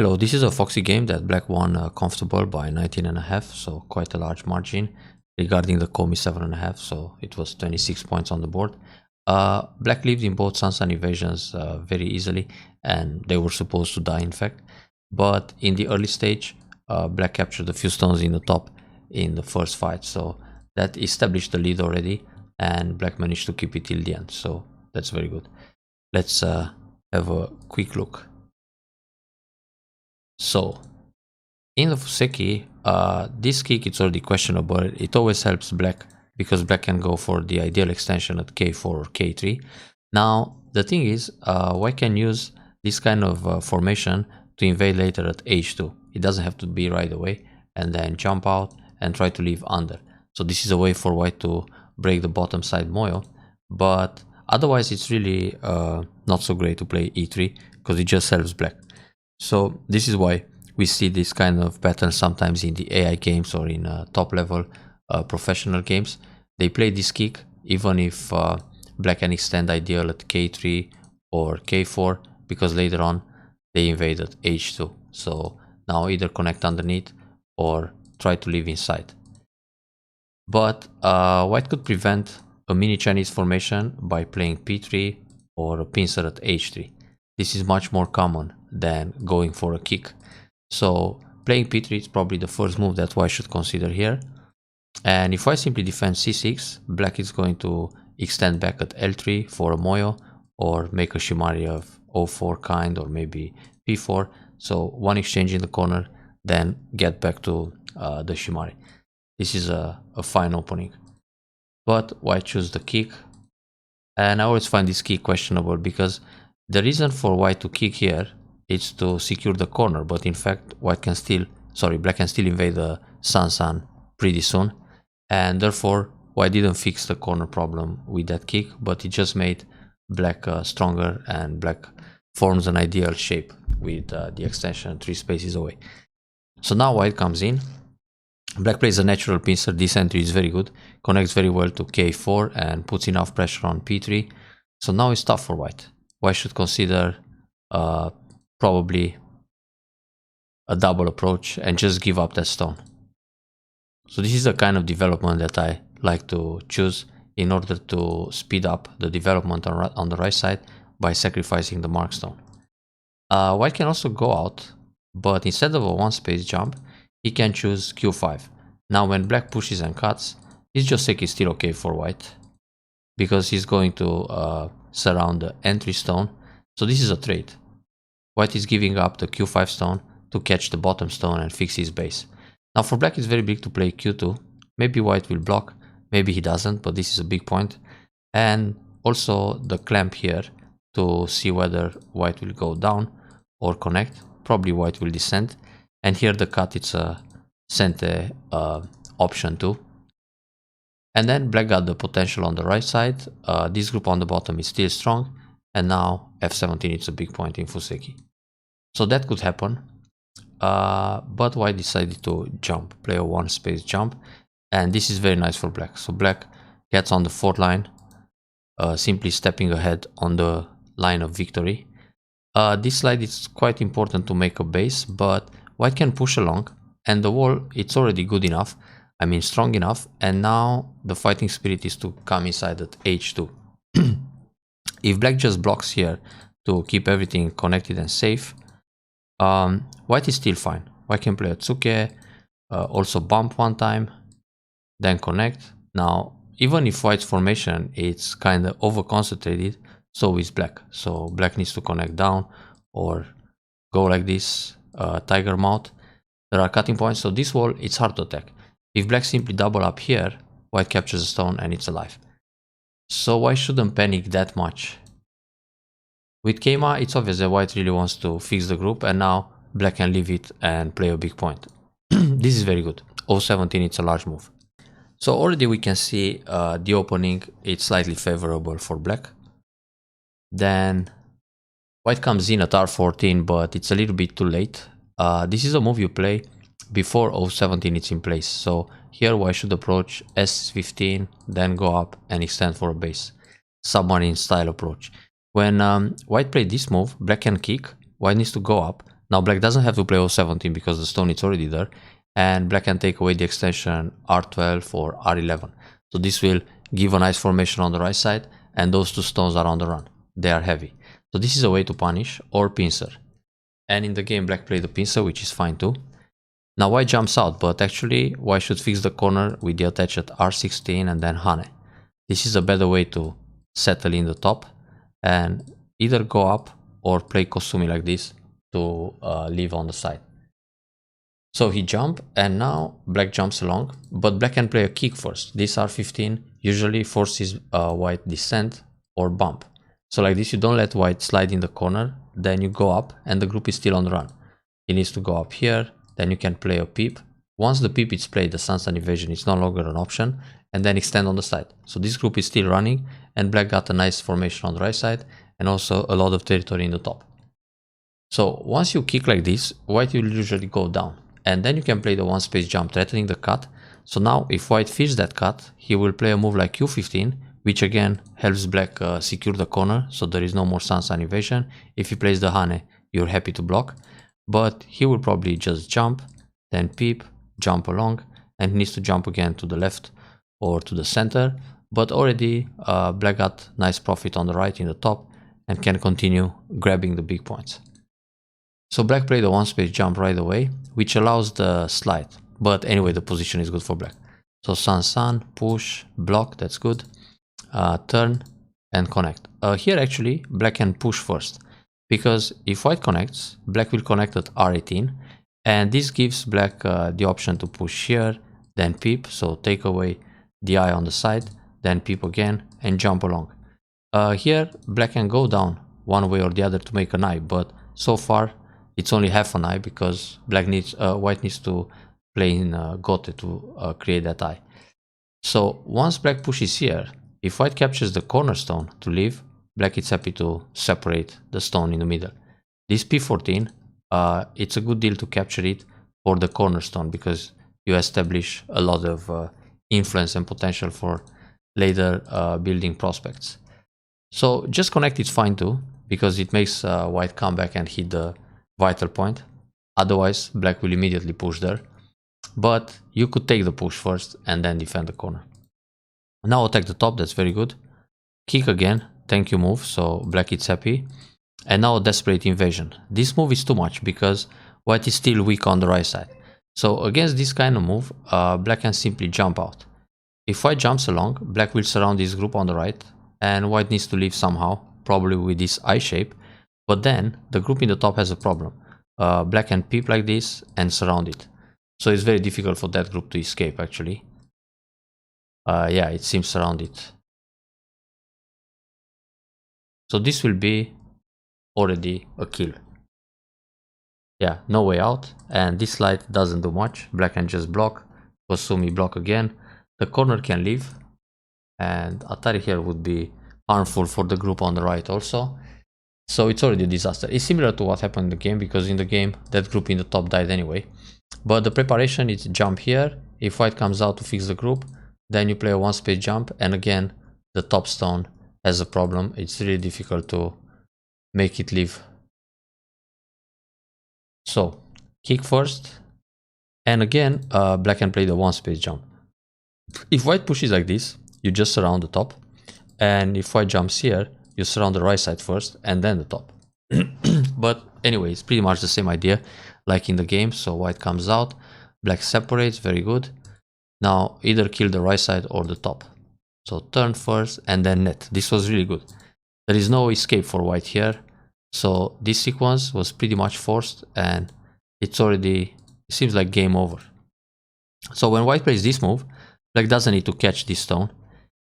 Hello, this is a Foxxy game that black won comfortable by 19.5, so quite a large margin. Regarding the Komi 7.5, so it was 26 points on the board. Black lived in both Sansan invasions very easily, and they were supposed to die in fact. But in the early stage, black captured a few stones in the top in the first fight, so that established the lead already, and black managed to keep it till the end, so that's very good. Let's have a quick look. So, in the Fuseki, this kick it's already questionable. It always helps black because black can go for the ideal extension at k4 or k3. Now, the thing is, white can use this kind of formation to invade later at h2. It doesn't have to be right away, and then jump out and try to leave under. So this is a way for white to break the bottom side moyo, but otherwise it's really not so great to play e3 because it just helps black. So this is why we see this kind of pattern sometimes in the AI games or in top level professional games. They play this kick even if black can extend ideal at k3 or k4 because later on they invade at h2. So now either connect underneath or try to leave inside. But white could prevent a mini Chinese formation by playing p3 or a pincer at h3. This is much more common than going for a kick. So playing p3 is probably the first move that white should consider here. And if white simply defends c6, black is going to extend back at l3 for a moyo or make a shimari of o4 kind or maybe p4. So one exchange in the corner, then get back to the shimari. This is a fine opening. But white choose the kick. And I always find this kick questionable because the reason for white to kick here is to secure the corner, but in fact black can still invade the Sansan pretty soon, and therefore white didn't fix the corner problem with that kick, but it just made black stronger, and black forms an ideal shape with the extension 3 spaces away. So now white comes in, black plays a natural pincer. This entry is very good, connects very well to k4 and puts enough pressure on p3. So now it's tough for white. White should consider probably a double approach and just give up that stone. So this is the kind of development that I like to choose in order to speed up the development on the right side by sacrificing the mark stone. White can also go out, but instead of a one space jump, he can choose q5. Now when black pushes and cuts, this Joseki is still okay for white because he's going to surround the entry stone. So this is a trade. White is giving up the q5 stone to catch the bottom stone and fix his base. Now for black it's very big to play q2. Maybe white will block, maybe he doesn't, but this is a big point. And also the clamp here to see whether white will go down or connect. Probably white will descend. And here the cut, it's a sente option too. And then black got the potential on the right side. This group on the bottom is still strong. And now f17 is a big point in Fuseki. So that could happen. But white decided to jump, play a one space jump. And this is very nice for black. So black gets on the 4th line, simply stepping ahead on the line of victory. This slide is quite important to make a base, but white can push along. And the wall, it's already good enough. I mean strong enough. And now the fighting spirit is to come inside at h2. If black just blocks here to keep everything connected and safe, white is still fine. White can play a tsuke, also bump one time, then connect. Now, even if white's formation is kind of over concentrated, so is black. So black needs to connect down or go like this, tiger mouth. There are cutting points, so this wall, it's hard to attack. If black simply double up here, white captures a stone and it's alive. So white shouldn't panic that much. With Keima, it's obvious that white really wants to fix the group, and now black can leave it and play a big point. This is very good. O17, it's a large move. So already we can see the opening, it's slightly favorable for black. Then white comes in at r14, but it's a little bit too late. This is a move you play before O17 is in place. So here white should approach s15, then go up and extend for a base. Submarine style approach. When white played this move, black can kick, white needs to go up, Now black doesn't have to play O17 because the stone is already there, and black can take away the extension R12 or R11. So this will give a nice formation on the right side, and those two stones are on the run. They are heavy. So this is a way to punish, or pincer. And in the game black played the pincer, which is fine too. Now white jumps out, but actually white should fix the corner with the attach at R16 and then Hane. This is a better way to settle in the top and either go up or play Kosumi like this to leave on the side. So he jumped, and now black jumps along, but black can play a kick first. This R15 usually forces white descent or bump. So like this, you don't let white slide in the corner, then you go up and the group is still on the run. He needs to go up here, then you can play a peep. Once the peep is played, the sunset invasion is no longer an option, and then extend on the side. So this group is still running, and black got a nice formation on the right side and also a lot of territory in the top. So once you kick like this, white will usually go down, and then you can play the one space jump threatening the cut. So now if white feeds that cut, he will play a move like Q15, which again helps black secure the corner, so there is no more sunset invasion. If he plays the Hane, you're happy to block, but he will probably just jump, then peep, jump along, and he needs to jump again to the left or to the center. But already black got nice profit on the right in the top and can continue grabbing the big points. So black played a one space jump right away, which allows the slide, but anyway the position is good for black. So sun, push, block, that's good, turn and connect. Here actually black can push first, because if white connects, black will connect at R18, and this gives black the option to push here, then peep, so take away the eye on the side, then peep again and jump along. Here black can go down one way or the other to make an eye, but so far it's only half an eye because white needs to play in Gote to create that eye. So once black pushes here, if white captures the cornerstone to leave, black is happy to separate the stone in the middle. This P14, it's a good deal to capture it for the cornerstone because you establish a lot of influence and potential for later building prospects. So just connect it's fine too, because it makes white come back and hit the vital point. Otherwise black will immediately push there, but you could take the push first and then defend the corner. Now attack the top, that's very good. Kick again, thank you move, so black is happy. And now a desperate invasion. This move is too much because white is still weak on the right side. So against this kind of move, black can simply jump out. If white jumps along, black will surround this group on the right, and white needs to leave somehow, probably with this I shape. But then the group in the top has a problem. Black can peep like this and surround it. So it's very difficult for that group to escape actually. Yeah, it seems surrounded. So this will be already a kill. Yeah, no way out, and this slide doesn't do much. Black can just block, Kosumi block again. The corner can leave, and Atari here would be harmful for the group on the right also. So it's already a disaster. It's similar to what happened in the game, because in the game that group in the top died anyway. But the preparation is jump here. If white comes out to fix the group, then you play a one space jump, and again the top stone has a problem. It's really difficult to make it leave. So kick first, and again black can play the one space jump. If white pushes like this, you just surround the top, and if white jumps here, you surround the right side first and then the top. But anyway, it's pretty much the same idea like in the game. So white comes out, black separates, very good. Now either kill the right side or the top. So turn first and then net. This was really good. There is no escape for white here. So this sequence was pretty much forced, and it seems like game over. So when white plays this move, black doesn't need to catch this stone.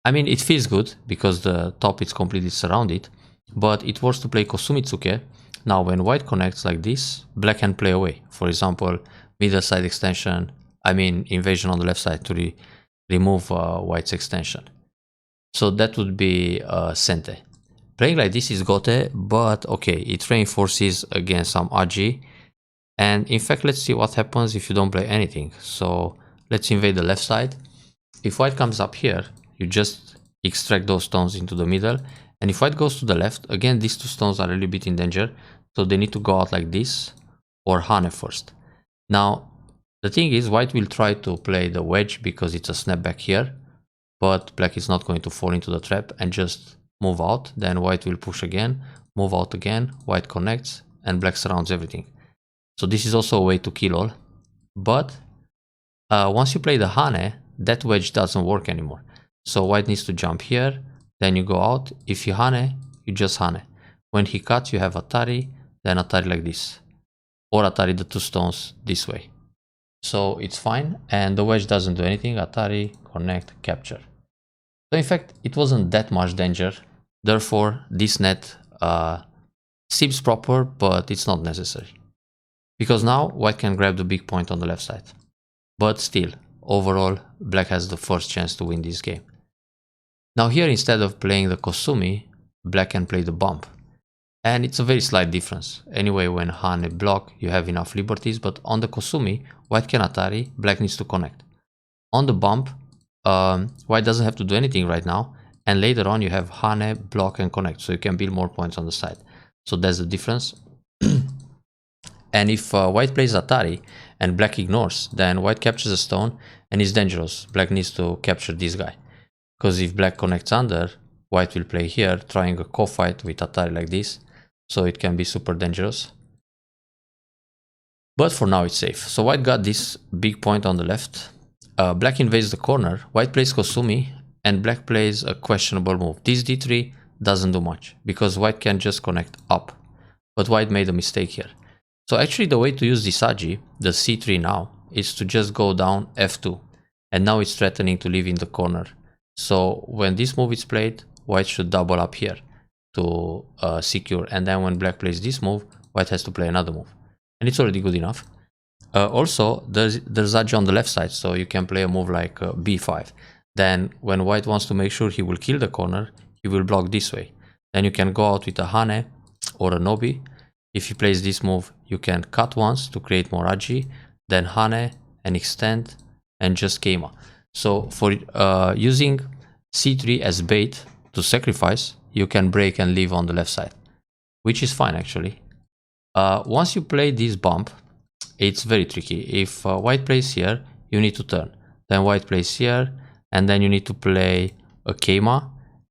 I mean, it feels good because the top is completely surrounded, but it works to play Kosumitsuke. Now when white connects like this, black can play away. For example, middle side extension, invasion on the left side to remove white's extension. So that would be Sente. Playing like this is Gote, but okay, it reinforces against some Aji. And in fact, let's see what happens if you don't play anything. So let's invade the left side. If white comes up here, you just extract those stones into the middle. And if white goes to the left, again, these two stones are a little bit in danger. So they need to go out like this, or Hane first. Now, the thing is, white will try to play the wedge because it's a snapback here, but black is not going to fall into the trap and just move out. Then white will push again, move out again, white connects, and black surrounds everything. So this is also a way to kill all. But once you play the Hane, that wedge doesn't work anymore. So white needs to jump here, then you go out. If you Hane, you just Hane. When he cuts, you have Atari, then Atari like this. Or Atari the two stones this way. So it's fine, and the wedge doesn't do anything. Atari, connect, capture. So in fact, it wasn't that much danger. Therefore, this net seems proper, but it's not necessary. Because now white can grab the big point on the left side. But still, overall, black has the first chance to win this game. Now here, instead of playing the Kosumi, black can play the bump. And it's a very slight difference. Anyway, when Hane block, you have enough liberties, but on the Kosumi, white can Atari, black needs to connect. On the bump, white doesn't have to do anything right now, and later on you have Hane, block, and connect, so you can build more points on the side. So that's the difference. And if white plays Atari and black ignores, then white captures a stone and is dangerous. Black needs to capture this guy. Because if black connects under, white will play here, trying a co-fight with Atari like this. So it can be super dangerous. But for now it's safe. So white got this big point on the left. Black invades the corner, white plays Kosumi, and black plays a questionable move. This d3 doesn't do much, because white can just connect up. But white made a mistake here. So actually the way to use this Agi, the c3 now, is to just go down f2. And now it's threatening to leave in the corner. So when this move is played, white should double up here to secure. And then when black plays this move, white has to play another move. And it's already good enough. Also, there's Agi on the left side, so you can play a move like b5. Then when white wants to make sure he will kill the corner, he will block this way. Then you can go out with a Hane or a Nobi. If he plays this move, you can cut once to create more Agi, then Hane and extend and just Keima. So for using c3 as bait to sacrifice, you can break and leave on the left side, which is fine actually. Once you play this bump, it's very tricky. If white plays here, you need to turn. Then white plays here, and then you need to play a Keima,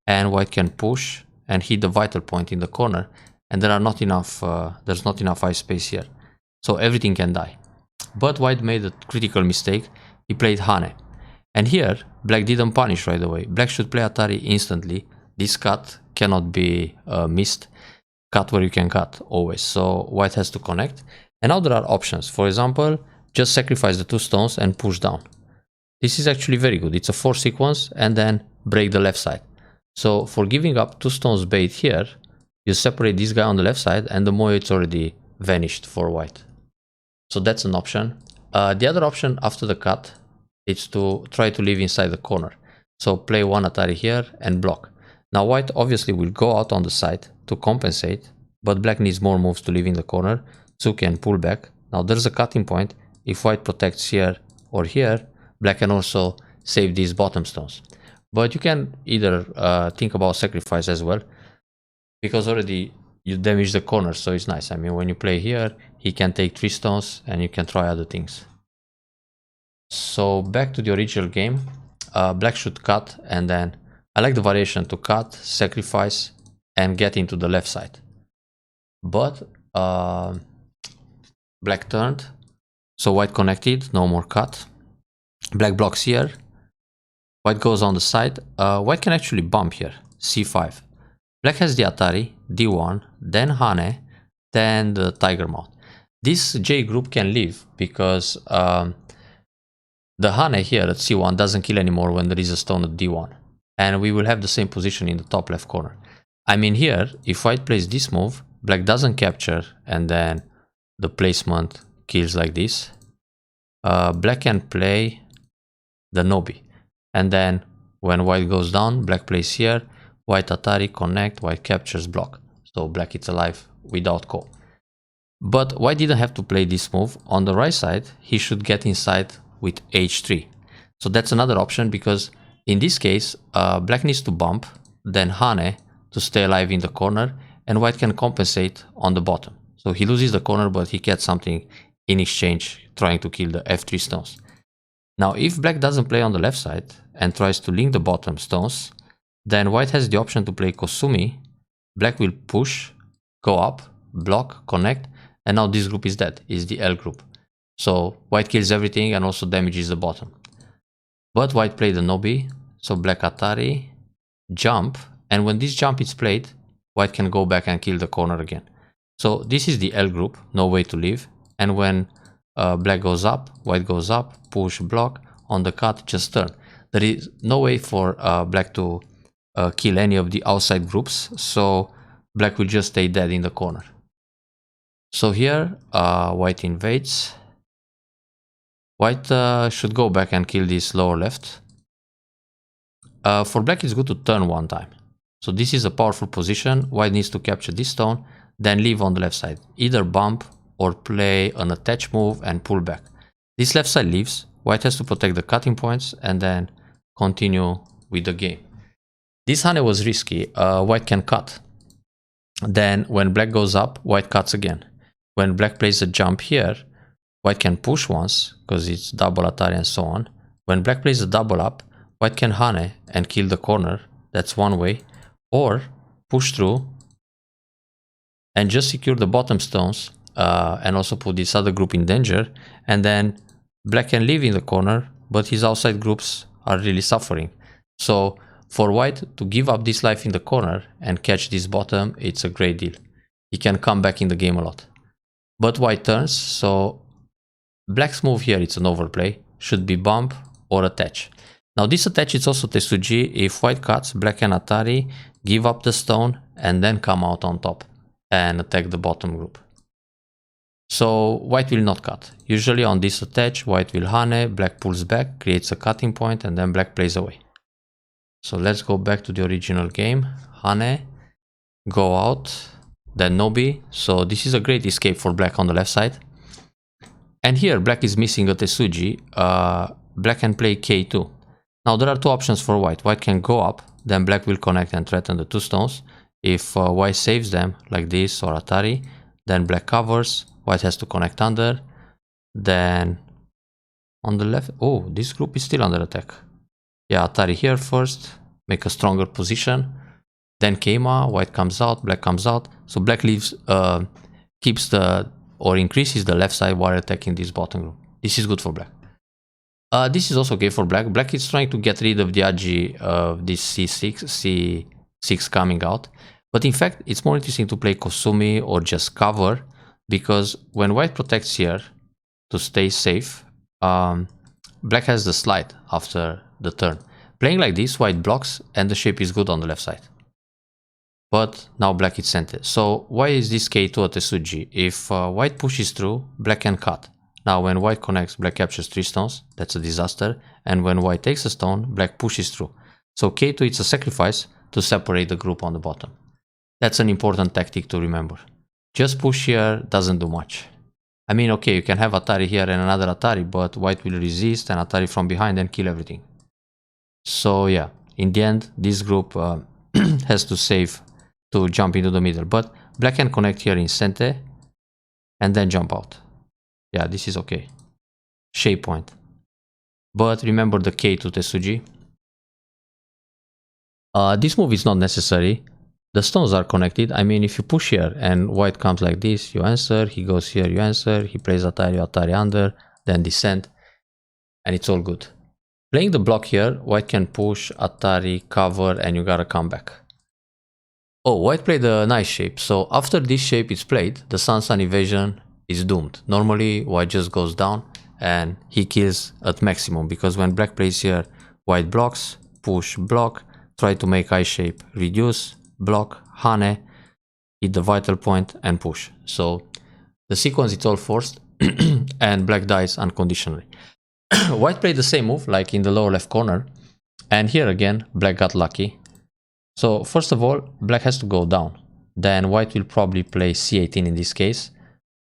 and white can push and hit the vital point in the corner. And there's not enough ice space here. So everything can die. But white made a critical mistake. He played Hane. And here, black didn't punish right away. Black should play Atari instantly. This cut cannot be missed. Cut where you can cut, always. So white has to connect. And now there are options. For example, just sacrifice the two stones and push down. This is actually very good. It's a 4 sequence and then break the left side. So for giving up two stones bait here, you separate this guy on the left side and the Moyo it's already vanished for white. So that's an option. The other option after the cut is to try to live inside the corner. So play one Atari here and block. Now white obviously will go out on the side to compensate, but black needs more moves to live in the corner, so can pull back. Now there's a cutting point. If white protects here or here, black can also save these bottom stones. But you can either think about sacrifice as well, because already you damage the corner, so it's nice. I mean, when you play here, he can take 3 stones and you can try other things. So back to the original game, black should cut, and then I like the variation to cut, sacrifice, and get into the left side. But black turned, so white connected, no more cut. Black blocks here, white goes on the side. White can actually bump here, c5. Black has the Atari, d1, then Hane, then the Tiger Mount. This J group can leave because the Hane here at c1 doesn't kill anymore when there is a stone at d1. And we will have the same position in the top left corner. I mean here, if white plays this move, black doesn't capture, and then the placement kills like this. Black can play the Nobi. And then when white goes down, black plays here. White Atari, connect, white captures, block. So black is alive without call. But white didn't have to play this move. On the right side, he should get inside with h3. So that's another option, because in this case, black needs to bump, then Hane to stay alive in the corner, and white can compensate on the bottom. So he loses the corner, but he gets something in exchange, trying to kill the f3 stones. Now, if black doesn't play on the left side and tries to link the bottom stones, then white has the option to play Kosumi. Black will push, go up, block, connect, and now this group is dead, is the L group. So white kills everything and also damages the bottom. But white played the Nobi, so black Atari, jump, and when this jump is played, white can go back and kill the corner again. So this is the L group, no way to leave, and when black goes up, white goes up, push, block, on the cut, just turn. There is no way for black to kill any of the outside groups, so black will just stay dead in the corner. So here, white invades. White should go back and kill this lower left. For black, it's good to turn one time. So this is a powerful position. White needs to capture this stone, then leave on the left side. Either bump or play an attach move and pull back. This left side leaves. White has to protect the cutting points and then continue with the game. This Hane was risky. White can cut. Then when black goes up, white cuts again. When black plays a jump here, white can push once because it's double Atari and so on. When black plays a double up, white can Hane and kill the corner. That's one way. Or push through and just secure the bottom stones and also put this other group in danger. And then black can live in the corner, but his outside groups are really suffering. So for white to give up this life in the corner and catch this bottom, it's a great deal. He can come back in the game a lot. But white turns, so black's move here, it's an overplay, should be bump or attach. Now this attach is also Tesuji. If white cuts, black can Atari, give up the stone, and then come out on top and attack the bottom group. So white will not cut. Usually on this attach, white will Hane, black pulls back, creates a cutting point, and then black plays away. So let's go back to the original game. Hane, go out, then Nobi. So this is a great escape for black on the left side. And here black is missing a Tesuji. Black can play K2. Now there are two options for white. White can go up, then black will connect and threaten the two stones. If white saves them like this or Atari, then black covers. White has to connect under. Then on the left, oh, this group is still under attack. Yeah, Atari here first, make a stronger position. Then Keima, white comes out, black comes out. So black leaves, keeps the or increases the left side while attacking this bottom group. This is good for black. This is also okay for black. Black is trying to get rid of the Agi of this C6 coming out. But in fact, it's more interesting to play Kosumi or just cover, because when white protects here to stay safe, black has the slide after the turn. Playing like this, white blocks and the shape is good on the left side. But now black is centered. So why is this K2 a Tesuji? If white pushes through, black can cut. Now when white connects, black captures 3 stones. That's a disaster. And when white takes a stone, black pushes through. So K2 is a sacrifice to separate the group on the bottom. That's an important tactic to remember. Just push here doesn't do much. I mean, okay, you can have Atari here and another Atari, but white will resist and Atari from behind and kill everything. So yeah, in the end, this group has to save to jump into the middle. But black can connect here in Sente and then jump out. Yeah, this is okay. Shape point. But remember the K to Tesuji. This move is not necessary. The stones are connected. I mean, if you push here and white comes like this, you answer. He goes here, you answer. He plays Atari, Atari under, then descent. And it's all good. Playing the block here, white can push, Atari, cover, and you gotta come back. Oh, white played a nice shape. So after this shape is played, the Sun-Sun evasion is doomed. Normally, white just goes down and he kills at maximum, because when black plays here, white blocks, push, block, try to make I shape, reduce, block, Hane, hit the vital point and push. So the sequence is all forced and black dies unconditionally. White played the same move like in the lower left corner, and here again black got lucky. So first of all, black has to go down. Then white will probably play C18 in this case,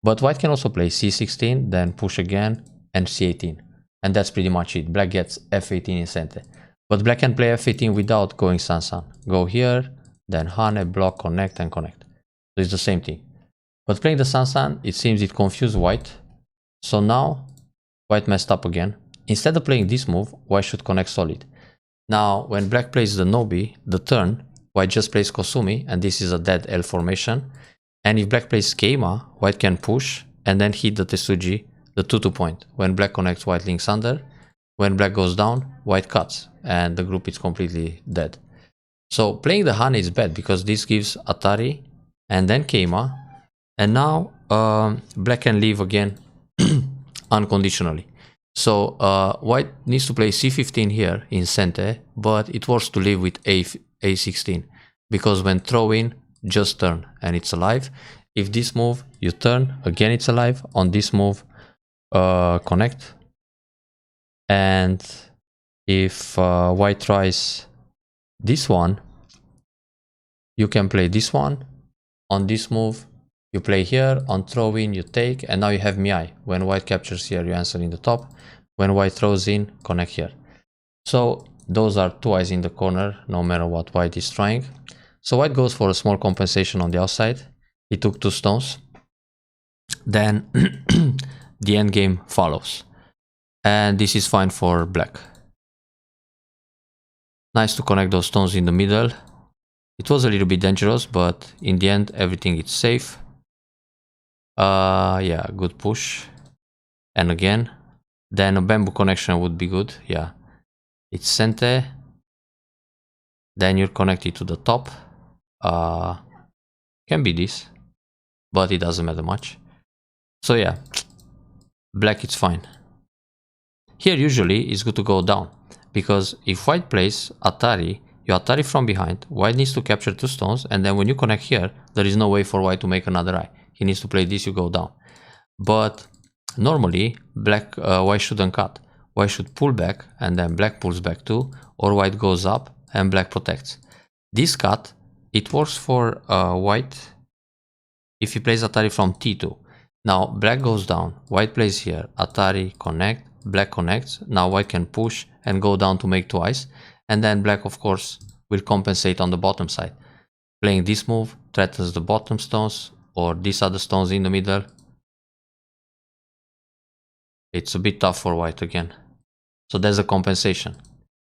but white can also play C16, then push again and C18. And that's pretty much it. Black gets F18 in center. But black can play F18 without going Sun-Sun. Go here, then Hane, block, connect and connect. So it's the same thing. But playing the Sansan, it seems it confused white. So now white messed up again. Instead of playing this move, white should connect solid. Now when black plays the Nobi, the turn, white just plays Kosumi, and this is a dead L formation. And if black plays Keima, white can push and then hit the Tesuji, the 2-2 point. When black connects, white links under. When black goes down, white cuts, and the group is completely dead. So playing the Hane is bad because this gives Atari and then Keima, and now black can leave again unconditionally. So white needs to play c15 here in Sente, but it works to leave with a16 because when throwing, just turn and it's alive. If this move you turn, again it's alive. On this move, connect. And if white tries this one, you can play this one. On this move, you play here. On throwing, you take, and now you have Miai. When white captures here, you answer in the top. When white throws in, connect here. So those are two eyes in the corner, no matter what white is trying. So white goes for a small compensation on the outside. He took 2 stones. Then the end game follows. And this is fine for black. Nice to connect those stones in the middle. It was a little bit dangerous, but in the end, everything is safe. Yeah, good push. And again, then a bamboo connection would be good. Yeah, it's Sente. Then you're connected to the top. Can be this, but it doesn't matter much. So yeah, black it's fine. Here usually it's good to go down, because if white plays Atari, you Atari from behind, white needs to capture 2 stones, and then when you connect here, there is no way for white to make another eye. He needs to play this, you go down. But normally, white shouldn't cut. White should pull back, and then black pulls back too, or white goes up, and black protects. This cut, it works for white if he plays Atari from T2. Now, black goes down, white plays here, Atari, connect, black connects. Now white can push and go down to make 2 eyes. And then black, of course, will compensate on the bottom side. Playing this move threatens the bottom stones or these other stones in the middle. It's a bit tough for white again. So there's a compensation.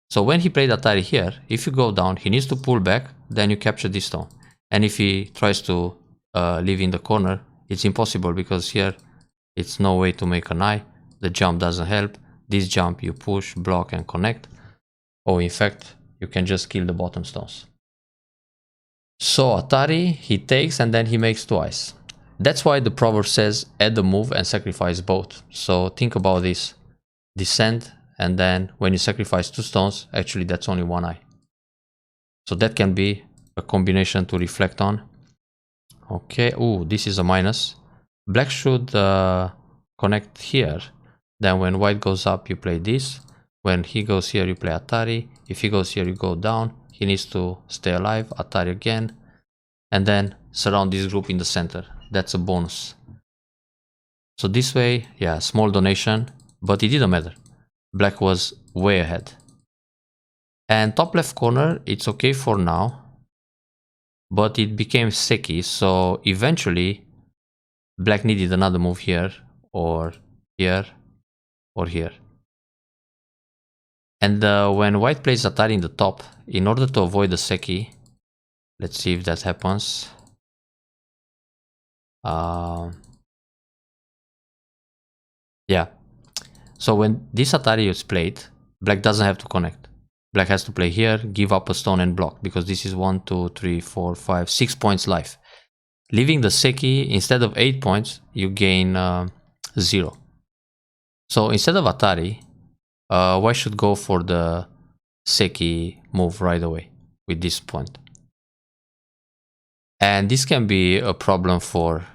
So when he played Atari here, if you go down, he needs to pull back, then you capture this stone. And if he tries to live in the corner, it's impossible because here it's no way to make an eye. The jump doesn't help. This jump you push, block and connect. Oh, in fact, you can just kill the bottom stones. So Atari, he takes and then he makes 2 eyes. That's why the proverb says add the move and sacrifice both. So think about this. Descend, and then when you sacrifice 2 stones, actually that's only 1 eye. So that can be a combination to reflect on. Okay, ooh, this is a minus. Black should connect here. Then when white goes up, you play this. When he goes here, you play Atari. If he goes here, you go down. He needs to stay alive, Atari again. And then surround this group in the center. That's a bonus. So this way, yeah, small donation, but it didn't matter. Black was way ahead. And top left corner, it's okay for now. But it became Seki, so eventually black needed another move here, or here, or here. And when white plays Atari in the top, in order to avoid the Seki, let's see if that happens. Yeah. So when this Atari is played, black doesn't have to connect. Black has to play here, give up a stone and block, because this is 1, 2, 3, 4, 5, 6 points life. Leaving the Seki, instead of 8 points, you gain 0. So instead of Atari, white should go for the Seki move right away with this point. And this can be a problem for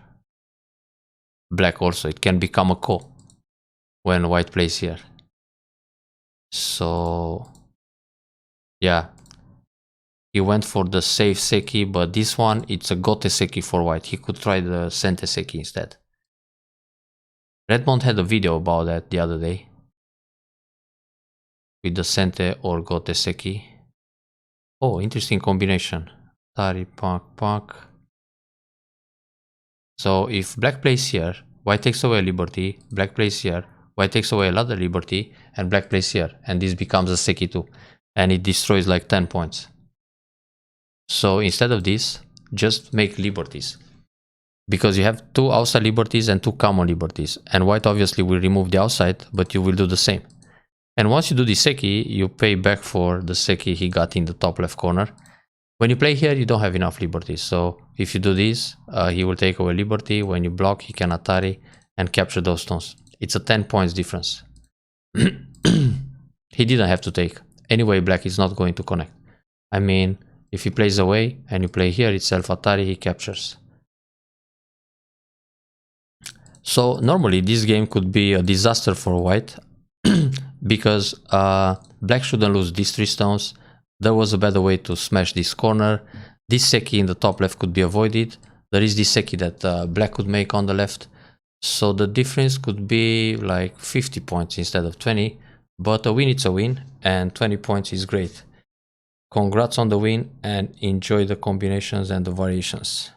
black also. It can become a ko when white plays here. So yeah, he went for the safe Seki, but this one, it's a Gote Seki for white. He could try the Sente Seki instead. Redmond had a video about that the other day, with the Sente or Gote Seki. Oh, interesting combination. Tari, Pak, Pak. So if black plays here, white takes away a liberty, black plays here, white takes away another liberty, and black plays here, and this becomes a seki 2, and it destroys like 10 points. So instead of this, just make liberties, because you have 2 outside liberties and 2 common liberties, and white obviously will remove the outside, but you will do the same. And once you do the seki, you pay back for the seki he got in the top left corner. When you play here, you don't have enough liberties, so if you do this, he will take away liberty. When you block, he can Atari and capture those stones. It's a 10 points difference. He didn't have to take. Anyway, black is not going to connect. I mean, if he plays away and you play here, it's self-Atari, he captures. So normally this game could be a disaster for white because black shouldn't lose these 3 stones. There was a better way to smash this corner. This seki in the top left could be avoided. There is this seki that black could make on the left. So the difference could be like 50 points instead of 20. But a win is a win, and 20 points is great. Congrats on the win and enjoy the combinations and the variations.